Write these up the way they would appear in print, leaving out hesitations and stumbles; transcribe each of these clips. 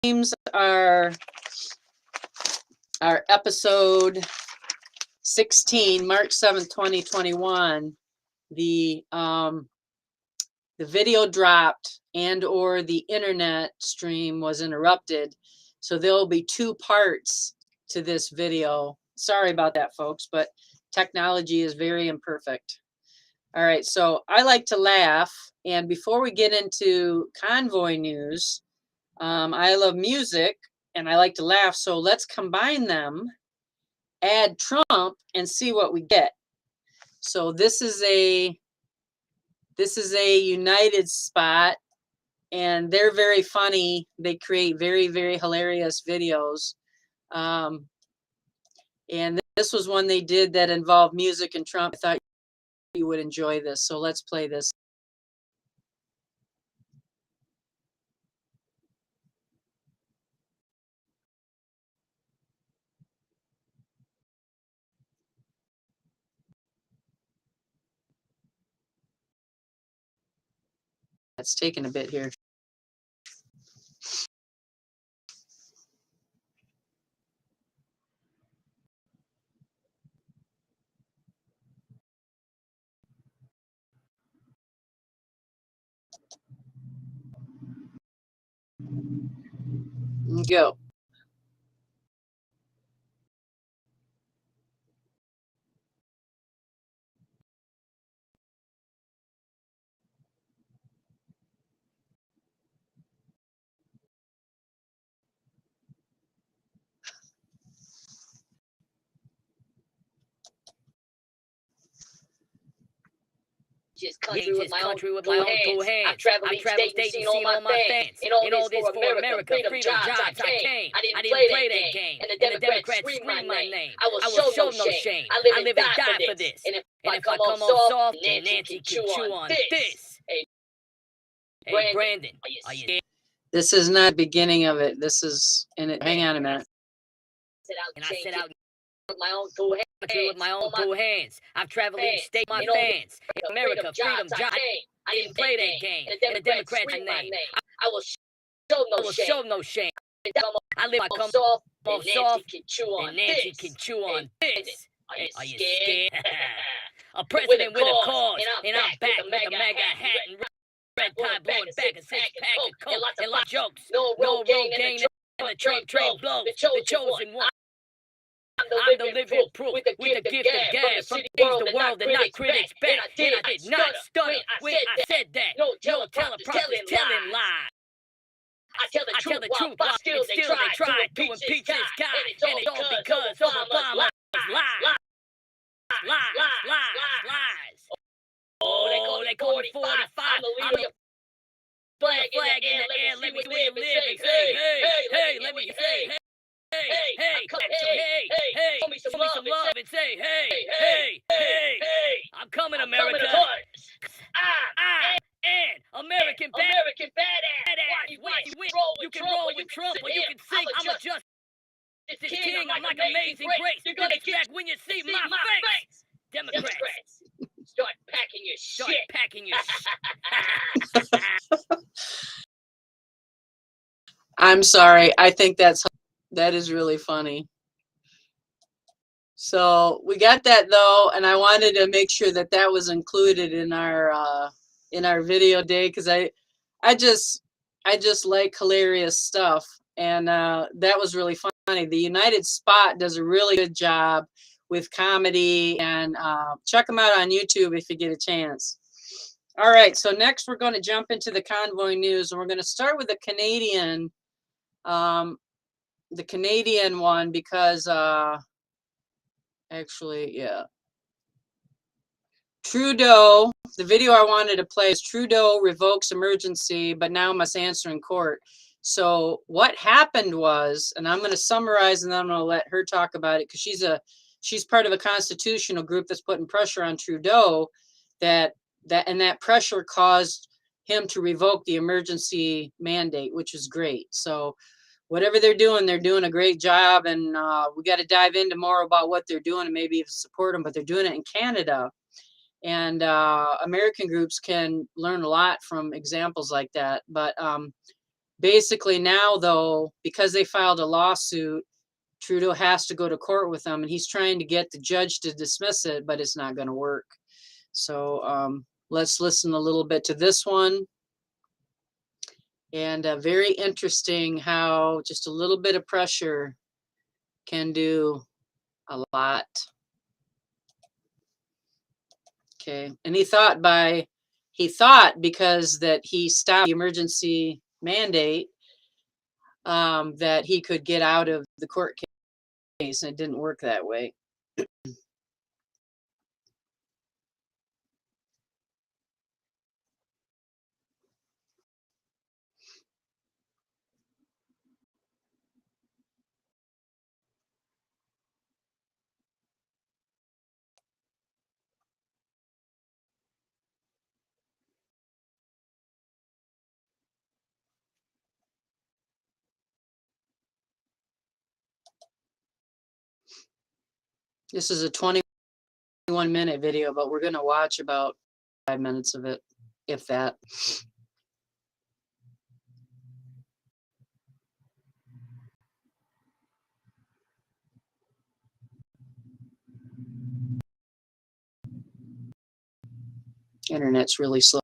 Names are episode 16, March 7th, 2021. The video dropped and or the internet stream was interrupted. So there'll be two parts to this video. Sorry about that, folks, but technology is very imperfect. All right, so I like to laugh. And before we get into convoy news, I love music and I like to laugh. So let's combine them, add Trump, and see what we get. So this is a United spot, and they're very funny. They create very, very hilarious videos. And this was one they did that involved music and Trump. I thought you would enjoy this. So let's play this. It's taking a bit here. Go. Country with my own two hands. I've traveled each state and seen all my fans. In all this for America, freedom jobs, I came. I didn't play that game. And the Democrats scream my name. I will show no shame. I live and die for this. And if I come off soft, then Nancy can chew on this. Hey, Brandon, are you scared? This is not the beginning of it. This is in it. Hang on a minute. And I set out with my own two hands. With my own two hands. I've traveled each state, my fans. In America, freedom jobs. I didn't play that game. And the Democrats name. I will show no shame. I live, I come off soft, and Nancy can chew on this. Are you scared? A president with a cause, and I'm back with a MAGA hat and red tie blowing back a six-pack of coke and lots of jokes. No road gang and the Trump train blows. The chosen one. I'm the living proof with the gift of gab from the world and not critics back. And I did not stutter when I said that. No teleprompter telling lies. I tell the truth, but still they tried to impeach this guy. And it's all because Obama's lies. Lies. Oh, they call me 45. I'm the flag in the air. Let me live and say, hey, let me say, hey, show me some love and say, hey, I'm coming, America. I am American badass. You can roll with Trump or you can sing. I'm a justice king. I'm like Amazing Grace. You're gonna get when you see my face. Democrats, start packing your shit. I'm sorry. I think that is really funny. So we got that though, and I wanted to make sure that that was included in our video day, because I just like hilarious stuff, and that was really funny. The United Spot does a really good job with comedy, and check them out on YouTube if you get a chance. All right, so next we're going to jump into the convoy news, and we're going to start with the Canadian one, because actually, yeah, Trudeau, the video I wanted to play is Trudeau revokes emergency but now must answer in court. So what happened was, and I'm going to summarize and then I'm going to let her talk about it, because she's part of a constitutional group that's putting pressure on Trudeau, that pressure caused him to revoke the emergency mandate, which is great. So whatever they're doing a great job, and we got to dive into more about what they're doing and maybe even support them, but they're doing it in Canada. And American groups can learn a lot from examples like that. But basically now, though, because they filed a lawsuit, Trudeau has to go to court with them, and he's trying to get the judge to dismiss it, but it's not going to work. So let's listen a little bit to this one. And very interesting how just a little bit of pressure can do a lot. Okay, and he thought because that he stopped the emergency mandate, that he could get out of the court case, and it didn't work that way. This is a 21-minute video, but we're going to watch about 5 minutes of it, if that. Internet's really slow.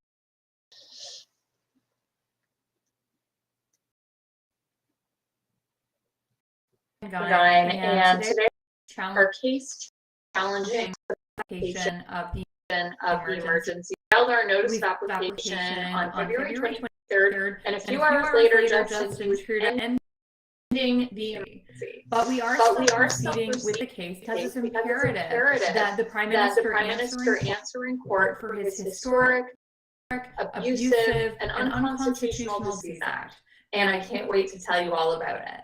And today our case challenging the application of the emergency. We filed our notice of application on February 23rd, and a few hours later, Justin Trudeau ending the emergency. But we are proceeding with the case because it's imperative that the Prime Minister answer in court for his historic, abusive, and unconstitutional Disease Act. And I can't wait to tell you all about it.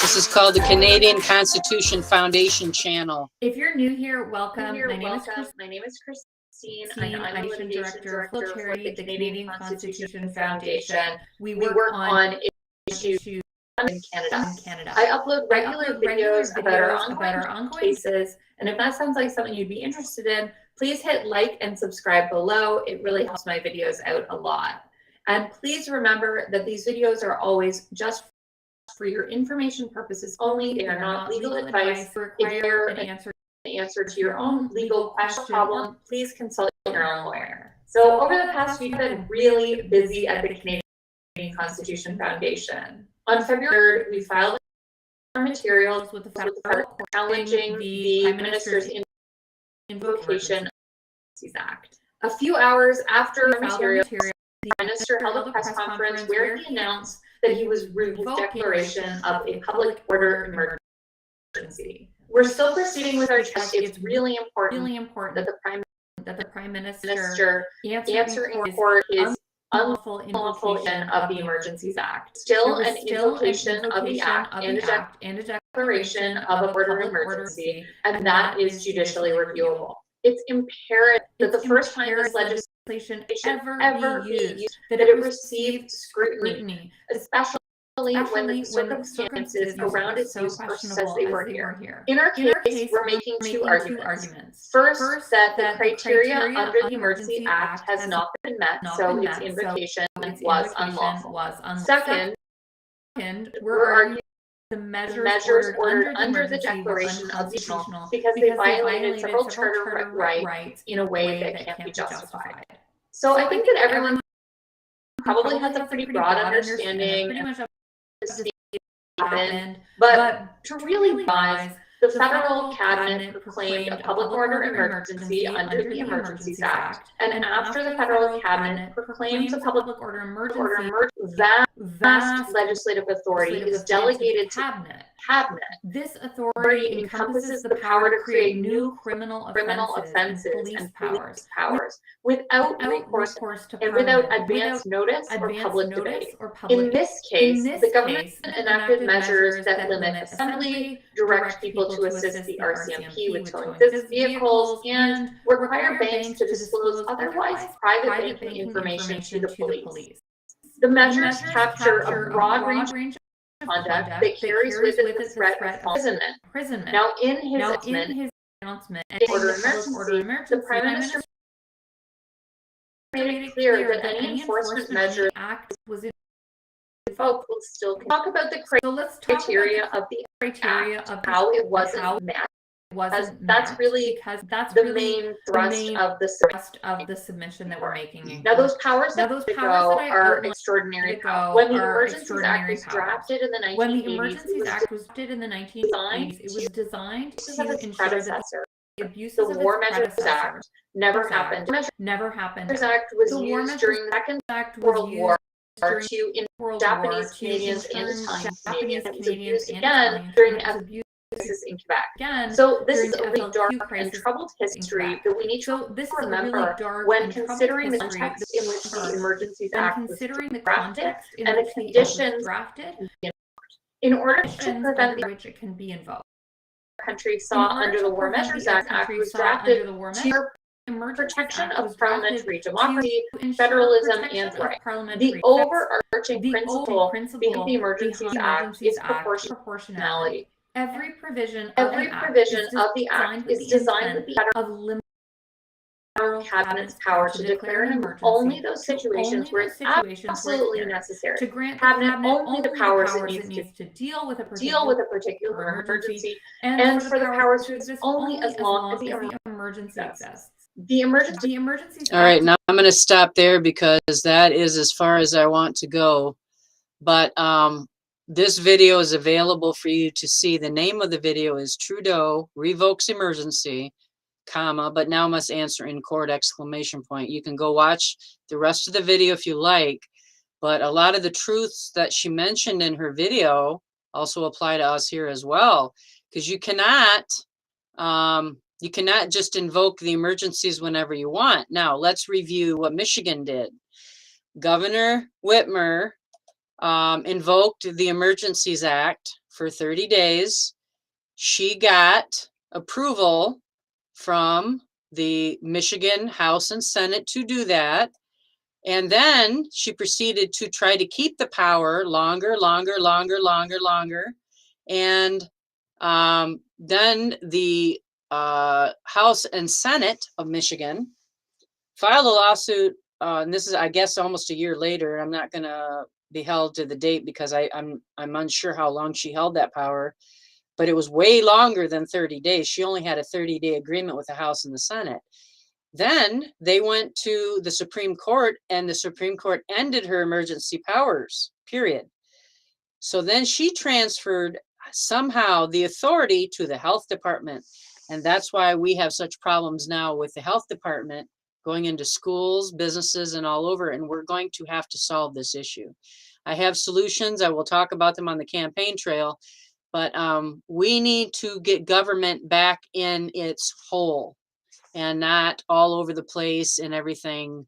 This is called the Canadian Constitution Foundation channel. If you're new here, welcome. My name is Christine. I'm the litigation director of Phil Cherry, the Canadian Constitution Foundation. We work on issues in Canada. I upload regular videos about our ongoing cases, and if that sounds like something you'd be interested in, please hit like and subscribe below. It really helps my videos out a lot. And please remember that these videos are always just for your information purposes only. They are not legal advice. If you're an answer to your own legal question problem, please consult your own lawyer. So over the past week, I've been really busy at the Canadian Constitution Foundation. On February 3rd, we filed our materials with the federal court challenging the Prime Minister's invocation of the Disease Act. A few hours after our materials, the Prime Minister held a press conference where he announced that he was revoking his declaration of a public order emergency. We're still proceeding with our test. It's really important that the Prime Minister answer in court his unlawful invocation of the Emergencies Act. Still an invocation of the Act and a declaration of an order of emergency, and that is judicially reviewable. It's imperative that the first time this legislation ever be used, that it receive scrutiny, especially when the circumstances around its use are as they were here. In our case, we're making two arguments. First, that the criteria under the Emergency Act has not been met, so its invocation was unlawful. Second, we're arguing the measures ordered under the Declaration of the Constitutional because they violated several charter rights in a way that can't be justified. So I think that everyone probably has a pretty broad understanding of this happened, but to really realize the federal cabinet proclaimed a public order emergency under the Emergencies Act, and after the federal cabinet proclaims a public order emergency, vast legislative authority is delegated to cabinet. This authority encompasses the power to create new criminal offenses and police powers without recourse to and without advance notice or public debate. In this case, the government enacted measures that limit assembly, direct people to assist the RCMP with towing vehicles, and require banks to disclose otherwise private banking information to the police. The measures capture a broad range of conduct that carries with it the threat of imprisonment. Now, in his announcement and order emergency, the Prime Minister made it clear that any enforcement measure act was invoked will still talk about the criteria of the act, how it wasn't met. That's really the main thrust of the submission that we're making. Now those powers that are extraordinary powers. When the Emergencies Act was drafted in the 1980s, it was designed to ensure that the abuses of the War Measures Act never happened. The War Measures Act was used during the Second World War to Japanese Canadians and Italian Canadians. It was abused again during the crisis in Quebec. So this is a really dark and troubled history that we need to remember when considering the context in which the Emergencies Act was drafted and the conditions in order to prevent the which it can be invoked. country saw under the War Measures Act was drafted to protection of parliamentary democracy, federalism, and right. The overarching principle behind the Emergencies Act is proportionality. Every provision of the Act is designed with the federal cabinet's power to declare an emergency only those situations where it's absolutely necessary. To grant Cabinet only the powers it needs to deal with a particular emergency, and for the powers to exist only as long as the emergency exists. The emergency. All right, now I'm going to stop there because that is as far as I want to go. But this video is available for you to see. The name of the video is Trudeau Revokes Emergency, comma, but now must answer in court, exclamation point. You can go watch the rest of the video if you like. But a lot of the truths that she mentioned in her video also apply to us here as well. Because you cannot just invoke the emergencies whenever you want. Now, let's review what Michigan did. Governor Whitmer invoked the Emergencies Act for 30 days. She got approval from the Michigan House and Senate to do that. And then she proceeded to try to keep the power longer. And then the House and Senate of Michigan filed a lawsuit, and this is, I guess, almost a year later. I'm not going to be held to the date because I'm unsure how long she held that power, but it was way longer than 30 days. She only had a 30-day agreement with the House and the Senate. Then they went to the Supreme Court, and the Supreme Court ended her emergency powers, period. So then she transferred somehow the authority to the health department. And that's why we have such problems now with the health department going into schools, businesses, and all over. And we're going to have to solve this issue. I have solutions. I will talk about them on the campaign trail. But we need to get government back in its hole and not all over the place and everything,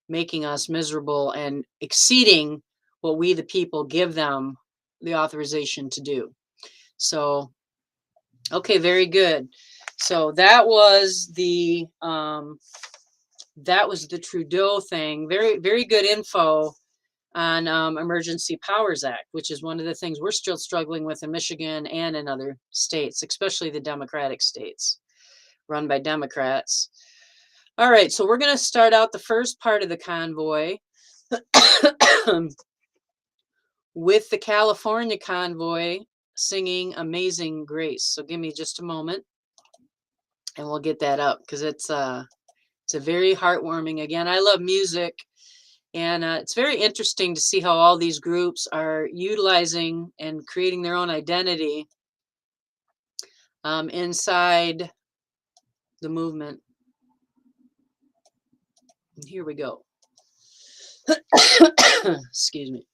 making us miserable and exceeding what we, the people, give them the authorization to do. So, okay, very good. So that was the Trudeau thing. Very, very good info on Emergency Powers Act, which is one of the things we're still struggling with in Michigan and in other states, especially the Democratic states run by Democrats. All right, so we're going to start out the first part of the convoy with the California convoy singing Amazing Grace. So give me just a moment and we'll get that up because it's a very heartwarming. Again, I love music, and it's very interesting to see how all these groups are utilizing and creating their own identity inside the movement. And here we go. Excuse me.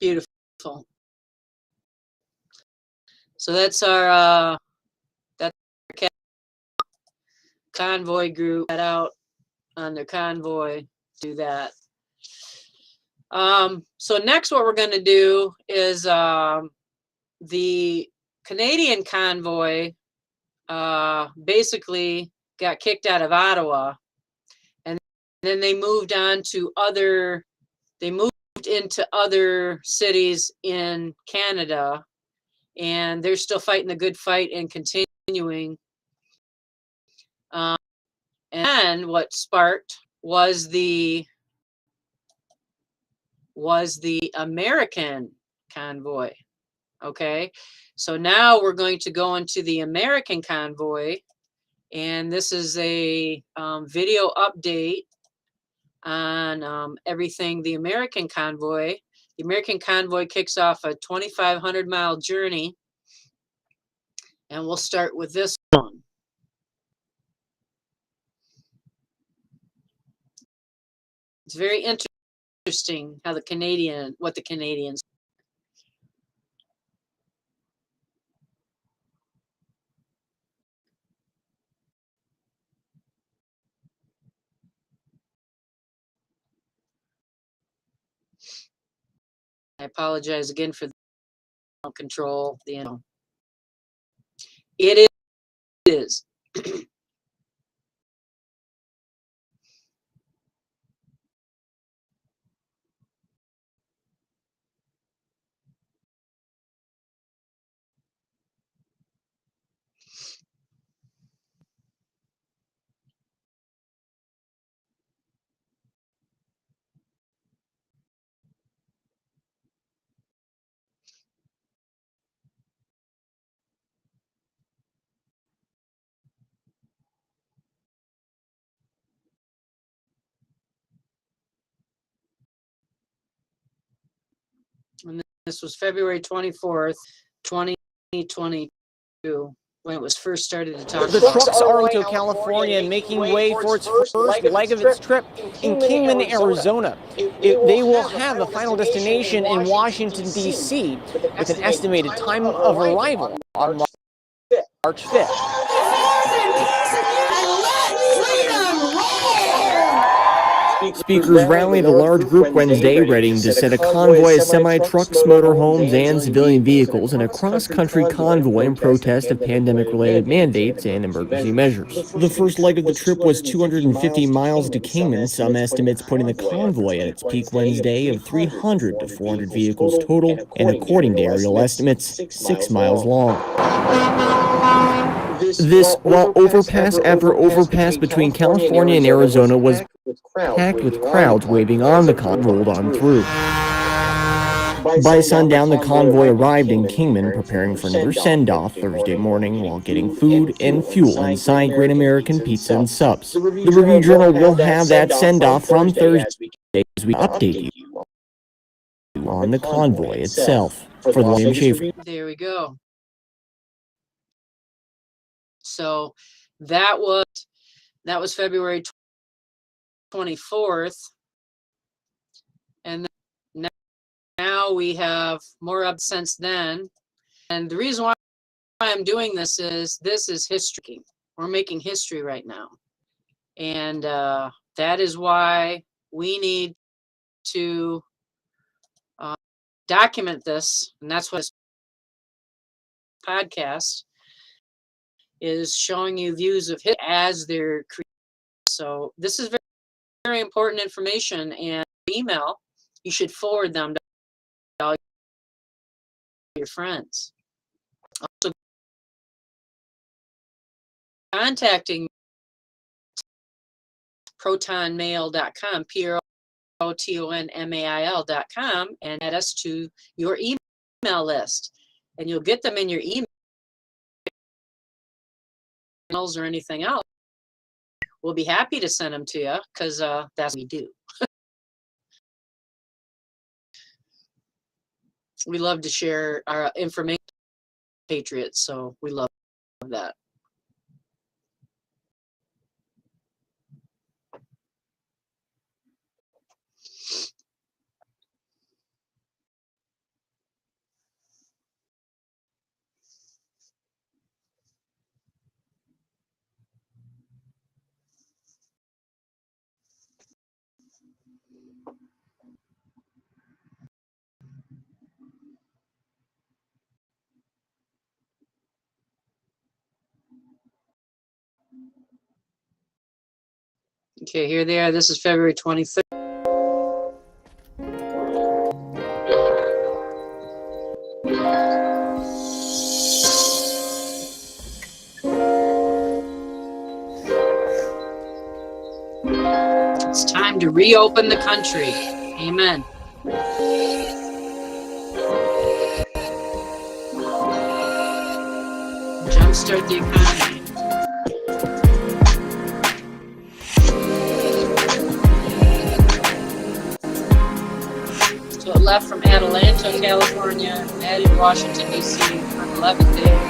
Beautiful. So that's our convoy group head out on their convoy, do that. So next what we're going to do is the Canadian convoy basically got kicked out of Ottawa, and then they moved on to into other cities in Canada, and they're still fighting the good fight and continuing. And what sparked was the American convoy. Okay, so now we're going to go into the American convoy, and this is a video update on everything the American convoy. The American convoy kicks off a 2,500-mile journey, and we'll start with this one. It's very interesting how what the Canadians. I apologize again for the control. It is. And this was February 24th, 2022, when it was first started to talk The about. trucks are into California, making way for its first leg of its trip in Kingman, Arizona. They will have a final destination in Washington, D.C., with an estimated time of arrival on March 5th. Speakers rallied a large group Wednesday, ready to set a convoy of semi-trucks, motorhomes, and civilian vehicles in a cross-country convoy in protest of pandemic-related mandates and emergency measures. The first leg of the trip was 250 miles to Kingman, some estimates putting the convoy at its peak Wednesday of 300 to 400 vehicles total, and according to aerial estimates, 6 miles long. This, while overpass after overpass between California and Arizona was packed with crowds waving on the convoy rolled on through. By sundown, the convoy arrived in Kingman, preparing for another send-off Thursday morning while getting food and fuel inside Great American Pizza and Subs. The Review-Journal will have that send-off from Thursday as we update you on the convoy itself. For the William Schaefer. There we go. So that was February 24th, and now we have more up since then. And the reason why I'm doing this is history. We're making history right now. And that is why we need to document this. And that's what this podcast is, showing you views of his as they're created. So this is very, very important information, and email, you should forward them to all your friends. Also, contacting protonmail.com, protonmail.com, and add us to your email list, and you'll get them in your emails or anything else. We'll be happy to send them to you, because that's what we do. We love to share our information, patriots, so we love that. Okay, here they are. This is February 23rd. It's time to reopen the country. Amen. Jumpstart the economy. So it left from Atlanta, California, headed Washington, D.C. on 11th day.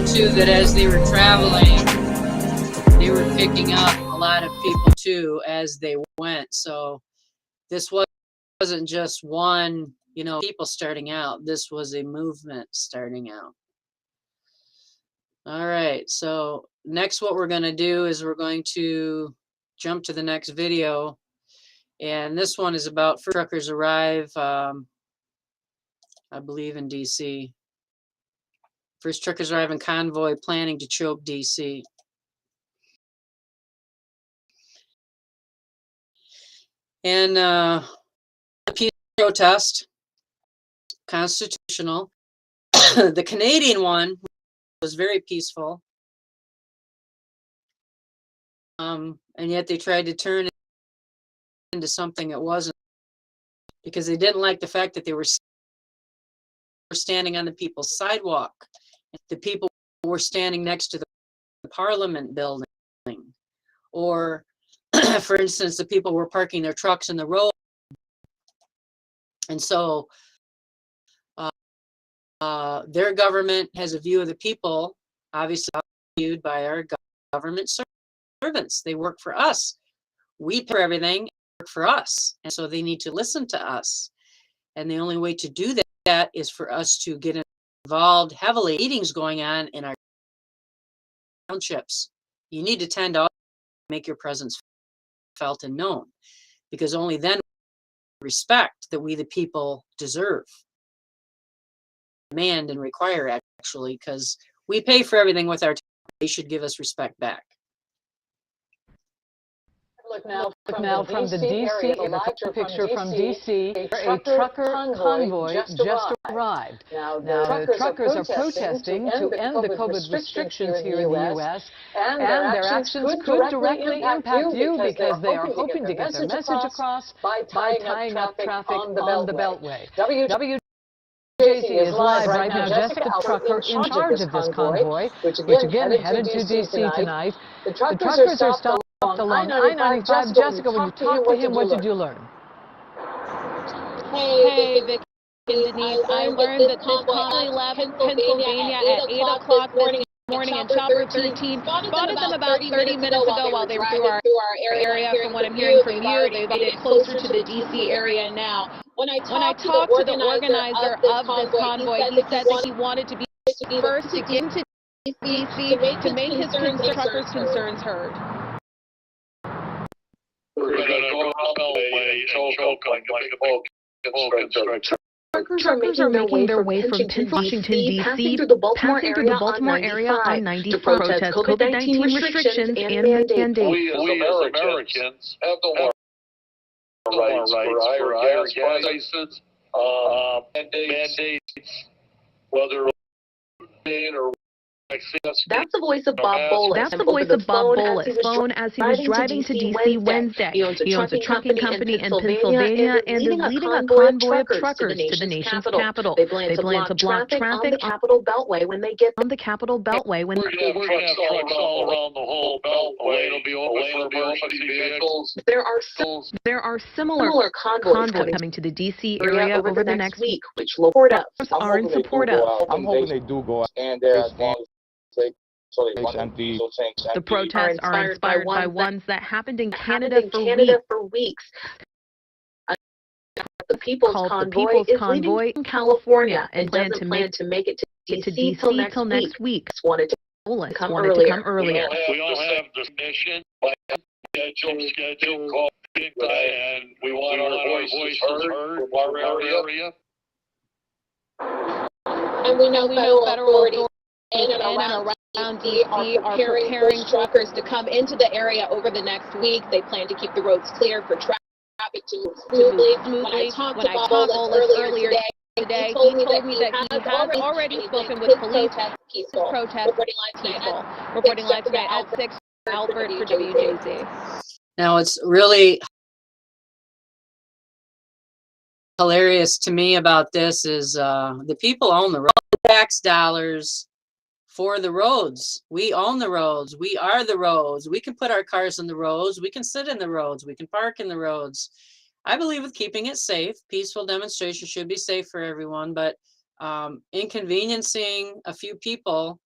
Too, that as they were traveling, they were picking up a lot of people too as they went. So this wasn't just one, people starting out. This was a movement starting out. All right, so next what we're going to do is we're going to jump to the next video, and this one is about first truckers arrive, I believe in DC. First truckers arrive in convoy planning to choke DC. And peace protest, constitutional. The Canadian one was very peaceful. And yet they tried to turn it into something it wasn't, because they didn't like the fact that they were standing on the people's sidewalk. The people were standing next to the Parliament building, or for instance, the people were parking their trucks in the road. And so their government has a view of the people, obviously viewed by our government servants. They work for us. We pay for everything, work for us. And so they need to listen to us. And the only way to do that is for us to get involved heavily. Meetings going on in our townships. You need to tend to make your presence felt and known, because only then respect that we the people deserve, demand and require, actually, because we pay for everything with our time. They should give us respect back. Look now from the D.C. picture from D.C. A trucker convoy just arrived. Now, the truckers are protesting to end the COVID restrictions here in the U.S., and their actions could directly impact you because they are hoping to get their message across by tying up traffic on the Beltway. WJZ is live right now. Jessica, the trucker in charge of this convoy, which again headed to D.C. tonight. The truckers are stopped along I-95. Jessica, when you talked to him, what did you learn? Hey, Vic and Denise, I learned that this convoy left Pennsylvania at 8 o'clock this morning, and Chopper 13 spotted them about 30 minutes ago while they were through our area. From what I'm hearing from you, they've made it closer to the D.C. area now. When I talked to the organizer of this convoy, he said that he wanted to be first to get into D.C. to make his truckers' concerns heard. We're going to go around Beltway and choke like a big Truckers are making their way from Washington, D.C., passing through the Baltimore area on 95 to protest COVID-19 restrictions and mandates. We as Americans have no more rights for higher gas prices, mandates, whether or That's the voice of Bob Bullis. That's the voice of Bob Bullis' phone as he was driving to D.C. Wednesday. He owns a trucking company in Pennsylvania and is leading a convoy of truckers to the nation's capital. They plan to block traffic on the Capitol Beltway when they get on the Capitol Beltway. We're going to have trucks all around the whole Beltway. It'll be open for emergency vehicles. There are similar convoys coming to the D.C. area over the next week, which local are in support of. I'm hoping they do go out and the protests are inspired by ones that happened in Canada for weeks. The People's Convoy in California and plan to make it to D.C. till next week. Wanted to come earlier. We all have the mission, schedule, call, and we want our voices heard from our area. And we know federal authorities in and around D.C. are preparing truckers to come into the area over the next week. They plan to keep the roads clear for traffic to move smoothly. When I talked to Bob Bullis earlier today, he told me that he has already spoken with police to protest peaceful. Reporting live tonight at 6, Albert for WJZ. Now, it's really hilarious to me about this is the people own the road. Tax dollars for the roads. We own the roads. We are the roads. We can put our cars in the roads. We can sit in the roads. We can park in the roads. I believe with keeping it safe. Peaceful demonstration should be safe for everyone, but inconveniencing a few people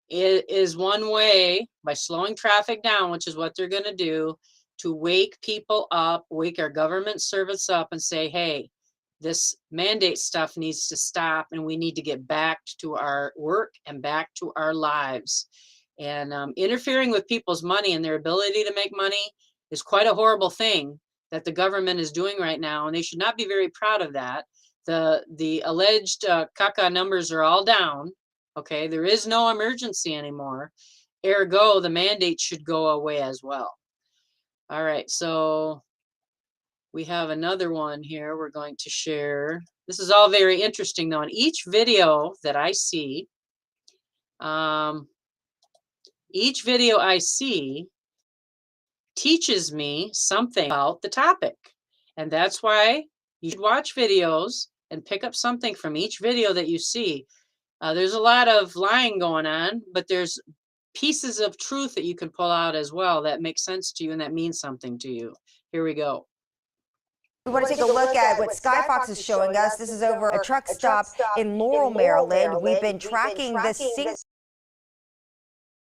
is one way by slowing traffic down, which is what they're going to do, to wake people up, wake our government servants up and say, hey, this mandate stuff needs to stop and we need to get back to our work and back to our lives. And interfering with people's money and their ability to make money is quite a horrible thing that the government is doing right now. And they should not be very proud of that. The alleged caca numbers are all down. Okay, there is no emergency anymore. Ergo, the mandate should go away as well. All right, so we have another one here we're going to share. This is all very interesting though. In each video that I see, teaches me something about the topic. And that's why you should watch videos and pick up something from each video that you see. There's a lot of lying going on, but there's pieces of truth that you can pull out as well that make sense to you and that means something to you. Here we go. We want to take a look at what Skyfox is showing us. This is over a truck stop in Laurel, Maryland. We've been tracking this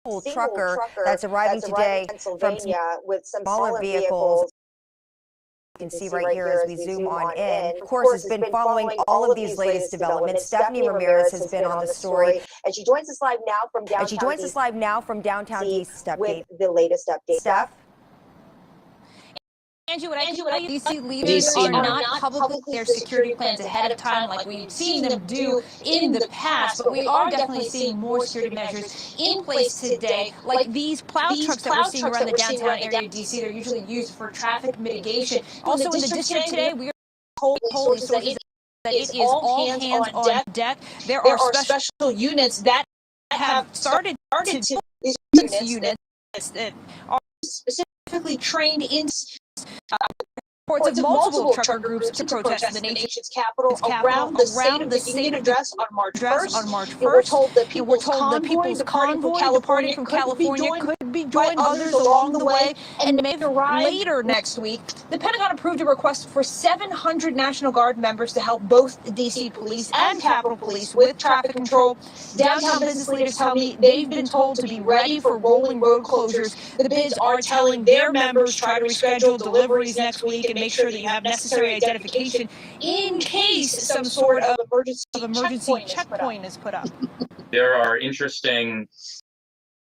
single trucker that's arriving today from with some smaller vehicles. You can see right here as we zoom on in. Of course, has been following all of these latest developments. Stephanie Ramirez has been on the story, and she joins us live now from downtown East. With the latest update. Steph. Angie, what I can tell you, DC leaders are not publicly their security plans ahead of time like we've seen them do in the past, but we are definitely seeing more security measures in place today. Like these plow trucks that we're seeing around the downtown area of DC, they're usually used for traffic mitigation. Also in the district today, we are told sources that it is all hands on deck. There are special units that have started to these units that are specifically trained in reports of multiple trucker groups to protest the nation's capital around the State of the Union address on March 1st. We're told the People's Convoy departing from California could be joined others along the way and may arrive later next week. The Pentagon approved a request for 700 National Guard members to help both DC Police and Capitol Police with traffic control. Downtown business leaders tell me they've been told to be ready for rolling road closures. The bids are telling their members try to reschedule deliveries next week and make sure that you have necessary identification in case some sort of emergency checkpoint is put up. There are interesting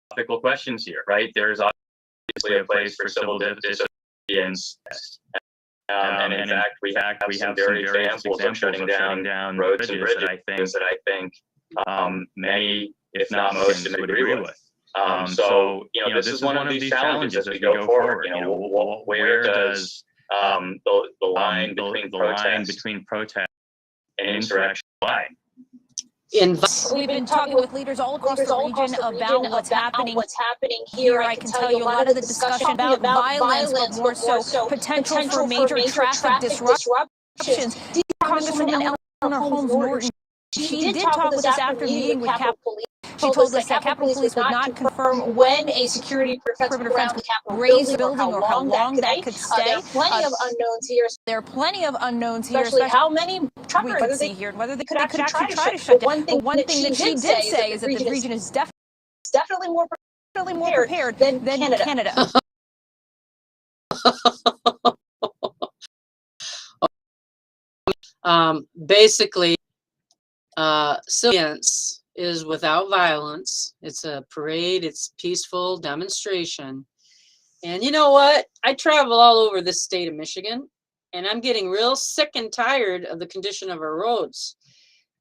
topical questions here, right? There's obviously a place for civil disobedience. And in fact, we have some very examples of shutting down roads and bridges that I think many, if not most, would agree with. So, this is one of these challenges as we go forward. Where does the line between protest and insurrection lie? We've been talking with leaders all across the region about what's happening here. I can tell you a lot of the discussion about violence, but more so potential for major traffic disruptions. Congresswoman Eleanor Holmes Norton, she did talk with us after meeting with Capitol Police. She told us that Capitol Police would not confirm when a security perimeter fence would raise the building or how long that could stay. There are plenty of unknowns here. There are plenty of unknowns here, especially how many truckers we could see here, and whether they could actually try to shut down. But one thing that she did say is that the region is definitely more prepared than Canada. Basically, civilians is without violence. It's a parade. It's peaceful demonstration. And you know what? I travel all over the state of Michigan, and I'm getting real sick and tired of the condition of our roads.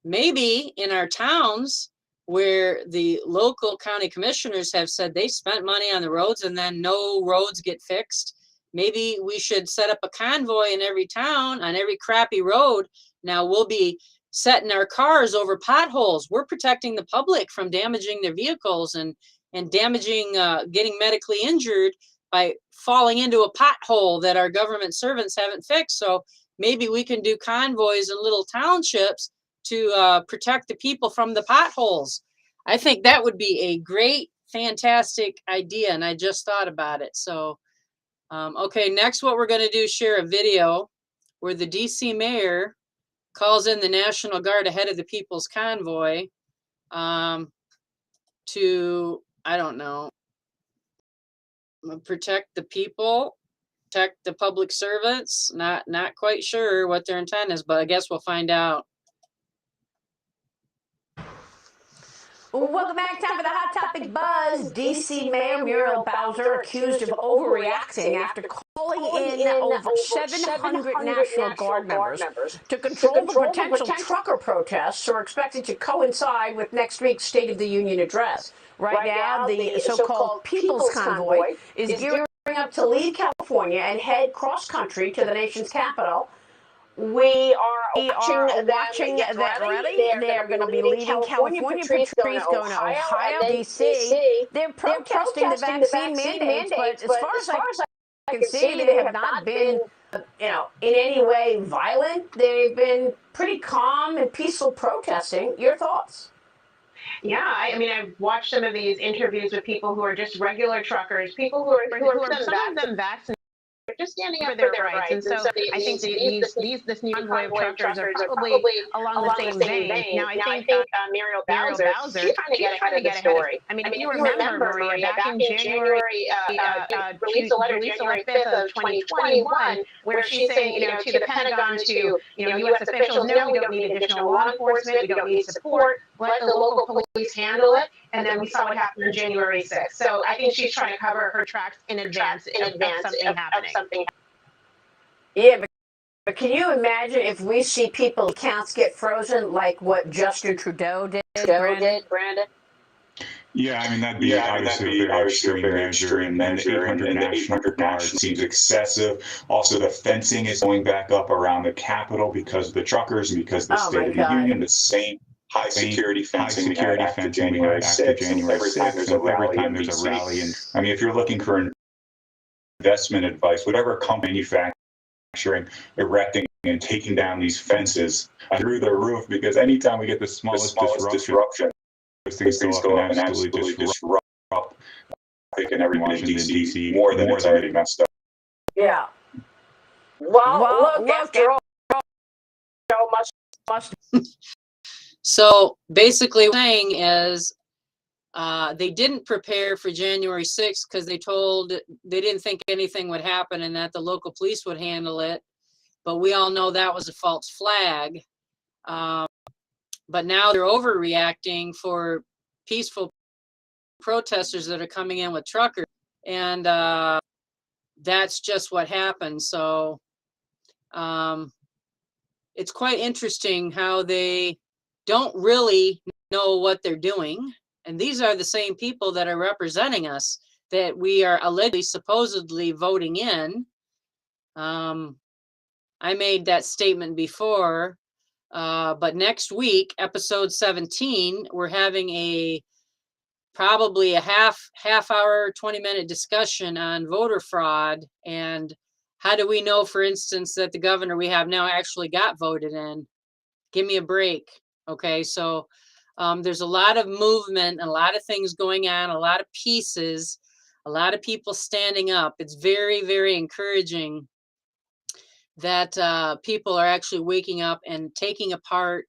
Maybe in our towns where the local county commissioners have said they spent money on the roads and then no roads get fixed, maybe we should set up a convoy in every town on every crappy road. Now we'll be setting our cars over potholes. We're protecting the public from damaging their vehicles and damaging, getting medically injured by falling into a pothole that our government servants haven't fixed. So maybe we can do convoys in little townships to protect the people from the potholes. I think that would be a great, fantastic idea, and I just thought about it. So, okay, next what we're going to do is share a video where the DC mayor calls in the National Guard ahead of the People's Convoy to, I don't know, protect the people, protect the public servants. Not quite sure what their intent is, but I guess we'll find out. Welcome back. Time for the Hot Topic Buzz. DC Mayor Muriel Bowser accused of overreacting after calling in over 700 National Guard members to control the potential trucker protests are expected to coincide with next week's State of the Union address. Right now, the so-called People's Convoy is gearing up to leave California and head cross-country to the nation's capital. We are watching that rally. They're going to be leaving California, Patrice going to Ohio, D.C. They're protesting the vaccine mandates, but as far as I can see, they have not been, in any way violent. They've been pretty calm and peaceful protesting. Your thoughts? Yeah, I mean, I've watched some of these interviews with people who are just regular truckers, people who are some of them vaccinated. Just standing up for their rights, and so I think this new convoy of truckers are probably along the same vein. Now, I think Muriel Bowser, she's trying to get ahead of the story. I mean, if you remember, Maria, back in January, released a letter January 5th of 2021, where she's saying, to the Pentagon, to U.S. officials, no, we don't need additional law enforcement, we don't need support. Let the local police handle it. And then we saw what happened on January 6th. So I think she's trying to cover her tracks in advance of something happening. Yeah, but can you imagine if we see people's accounts get frozen like what Justin Trudeau did, Brandon? Yeah, I mean, that'd be obviously a very extreme measure, and the 800 National Guard seems excessive. Also, the fencing is going back up around the Capitol because of the truckers and because of the State of the Union, the same high security fencing we had after January 6th. Every time there's a rally, and I mean, if you're looking for investment advice, whatever company manufacturing, erecting, and taking down these fences through the roof, because anytime we get the smallest disruption, those things go up and absolutely disrupt and everyone in DC more than it's already messed up. Yeah. Well, look after all, must. So basically what I'm saying is they didn't prepare for January 6th because they didn't think anything would happen and that the local police would handle it. But we all know that was a false flag. But now they're overreacting for peaceful protesters that are coming in with truckers. And that's just what happened. So it's quite interesting how they don't really know what they're doing. And these are the same people that are representing us that we are allegedly, supposedly voting in. I made that statement before, but next week, episode 17, we're having probably a half hour, 20-minute discussion on voter fraud. And how do we know, for instance, that the governor we have now actually got voted in? Give me a break. Okay, so there's a lot of movement, a lot of things going on, a lot of pieces, a lot of people standing up. It's very, very encouraging that people are actually waking up and taking a part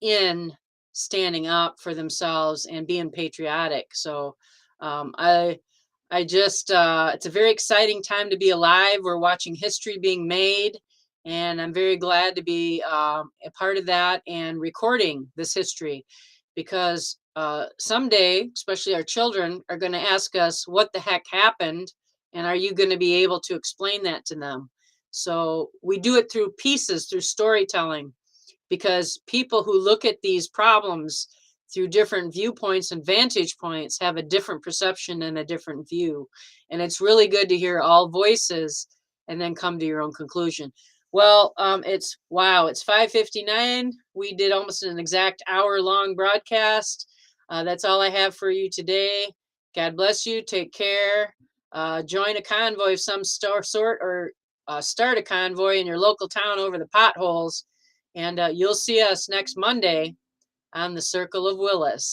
in standing up for themselves and being patriotic. So I just, it's a very exciting time to be alive. We're watching history being made. And I'm very glad to be a part of that and recording this history, because someday, especially our children, are going to ask us what the heck happened, and are you going to be able to explain that to them? So we do it through pieces, through storytelling, because people who look at these problems through different viewpoints and vantage points have a different perception and a different view. And it's really good to hear all voices and then come to your own conclusion. Well, it's 5:59. We did almost an exact hour-long broadcast. That's all I have for you today. God bless you. Take care. Join a convoy of some sort, or start a convoy in your local town over the potholes. And you'll see us next Monday on the Circle of Willis.